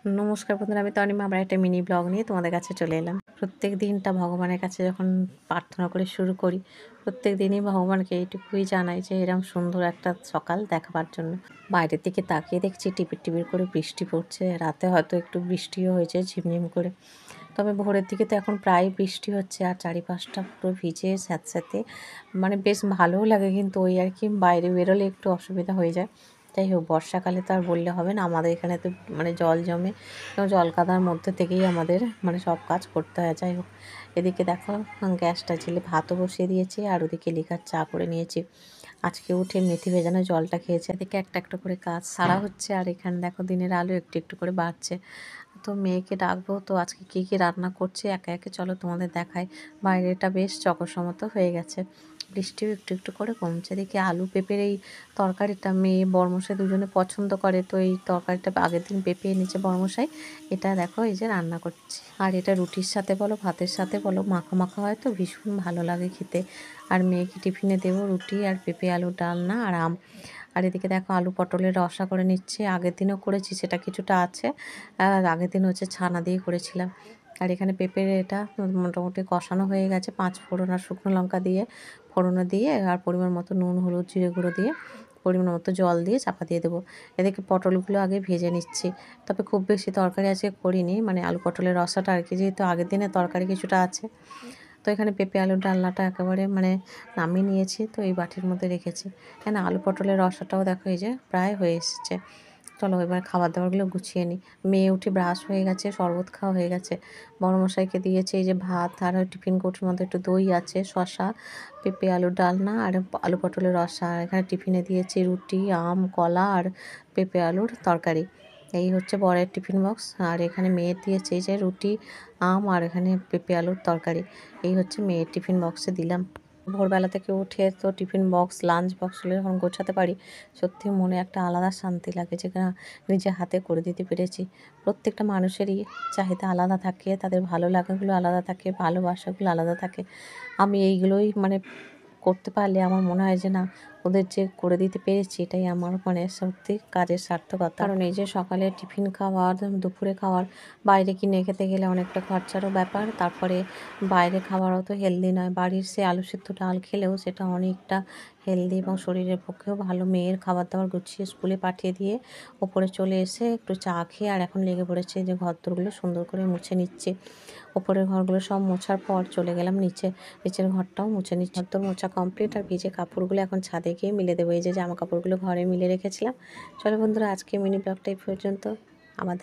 নমস্কার বন্ধুরা, আমি তনিমা। আবার একটা মিনি ব্লগ নিয়ে তোমাদের কাছে চলে এলাম। প্রত্যেক দিনটা ভগবানের কাছে যখন প্রার্থনা করে শুরু করি, প্রত্যেক দিনই ভগবানকে এইটুকুই জানাই যে এরকম সুন্দর একটা সকাল দেখাবার জন্য। বাইরের দিকে তাকিয়ে দেখছি টিপির টিপির করে বৃষ্টি পড়ছে। রাতে হয়তো একটু বৃষ্টিও হয়েছে ঝিমঝিম করে, তবে ভোরের দিকে তো এখন প্রায় বৃষ্টি হচ্ছে আর চারিপাশটা পুরো ভিজে স্যাঁতস্যাঁতে, মানে বেশ ভালোও লাগে। কিন্তু ওই আর কি, বাইরে বেরোলে একটু অসুবিধা হয়ে যায়। যাই হোক, বর্ষাকালে তো আর বললে হবে না, আমাদের এখানে তো মানে জল জমে এবং জল কাদার মধ্যে থেকেই আমাদের মানে সব কাজ করতে হয়। যাই হোক, এদিকে দেখো গ্যাসটা জ্বেলে ভাতও বসিয়ে দিয়েছি আর ওদিকে লিকার চা করে নিয়েছি। আজকে উঠে মেথি ভেজানো জলটা খেয়েছে। এদিকে একটা একটা করে কাজ সারা হচ্ছে আর এখানে দেখো দিনের আলো একটু একটু করে বাড়ছে। তো মেয়েকে ডাকবো, তো আজকে কী কী রান্না করছে একে একে চলো তোমাদের দেখাই। বাইরেটা বেশ চকসমতো হয়ে গেছে, বৃষ্টিও একটু একটু করে কমছে। দেখি আলু পেঁপের এই তরকারিটা মেয়ে বরমশাই দুজনে পছন্দ করে, তো এই তরকারিটা আগের দিন পেঁপে এনেছে বরমশাই। এটা দেখো এই যে রান্না করছি, আর এটা রুটির সাথে বলো ভাতের সাথে বলো মাখা মাখা হয় তো ভীষণ ভালো লাগে খেতে। আর মেয়েকে টিফিনে দেবো রুটি আর পেঁপে আলু ডালনা আর আম। আর এদিকে দেখো আলু পটলের রসা করে নিচ্ছে, আগের দিনও করেছি সেটা কিছুটা আছে, আর আগের দিন হচ্ছে ছানা দিয়ে করেছিলাম। আর এখানে পেঁপের এটা মোটামুটি কষানো হয়ে গেছে, 5 ফোড়ন আর শুকনো লঙ্কা দিয়ে ফোড়নো দিয়ে আর পরিমাণ মতো নুন হলুদ জিরে গুঁড়ো দিয়ে পরিমাণ মতো জল দিয়ে চাপা দিয়ে দেবো। এদিকে পটলগুলো আগে ভেজে নিচ্ছি, তবে খুব বেশি তরকারি আজকে করিনি, মানে আলু পটলের রসাটা আর কি, যেহেতু আগের দিনের তরকারি কিছুটা আছে। তো এখানে পেঁপে আলুর ডালনাটা একেবারে মানে নামিয়ে নিয়েছি, তো এই বাটির মধ্যে রেখেছি। কেন আলু পটলের রসাটাও দেখো এই যে প্রায় হয়ে এসেছে। চলো এবার খাবার দাবারগুলো গুছিয়ে নিই। মেয়ে উঠে ব্রাশ হয়ে গেছে, শরবত খাওয়া হয়ে গেছে, বড়মশাইকে দিয়েছে এই যে ভাত, আর টিফিন কৌটোর মধ্যে একটু দই আছে, শসা, পেঁপে আলুর ডালনা আর আলু পটলের রসা। আর এখানে টিফিনে দিয়েছি রুটি আম কলা আর পেঁপে আলুর তরকারি। এই হচ্ছে বরের টিফিন বক্স, আর এখানে মেয়ের দিয়েছে এই যে রুটি আম আর এখানে পেঁপে আলুর তরকারি। এই হচ্ছে মেয়ের টিফিন বক্সে দিলাম। ভোরবেলা থেকে উঠে তো টিফিন বক্স লাঞ্চ বক্সগুলো যখন গোছাতে পারি, সত্যি মনে একটা আলাদা শান্তি লাগে, যে না নিজে হাতে করে দিতে পেরেছি। প্রত্যেকটা মানুষেরই চাহিদা আলাদা থাকে, তাদের ভালো লাগাগুলো আলাদা থাকে, ভালোবাসাগুলো আলাদা থাকে। আমি এইগুলোই মানে করতে পারলে আমার মনে হয় যে না, ওদের যে করে দিতে পেরেছি এটাই আমার মানে সত্যি কাজের সার্থকতা। কারণ এই যে সকালে টিফিন খাওয়ার দুপুরে খাওয়ার বাইরে কিনে খেতে গেলে অনেকটা খরচারও ব্যাপার, তারপরে বাইরে খাওয়ারও তো হেলদি নয়। বাড়ির সে আলু সিদ্ধ ডাল খেলেও সেটা অনেকটা হেলদি এবং শরীরের পক্ষেও ভালো। মেয়ের খাবার দাবার গুছিয়ে স্কুলে পাঠিয়ে দিয়ে ওপরে চলে এসে একটু চা খেয়ে আর এখন লেগে পড়েছে যে ঘরদোরগুলো সুন্দর করে মুছে নিচ্ছে। ওপরের ঘরগুলো সব মোছার পর চলে গেলাম নিচে, নিচের ঘরটাও মুছে নিচ্ছি। ঘর মোছা কমপ্লিট, আর ভিজে কাপড়গুলো এখন ছাদে গিয়ে মিলে দেবো। এই যে জামা কাপড়গুলো ঘরে মিলে রেখেছিলাম। চলো বন্ধুরা, আজকে মিনি ব্লগটা এই পর্যন্ত। আমার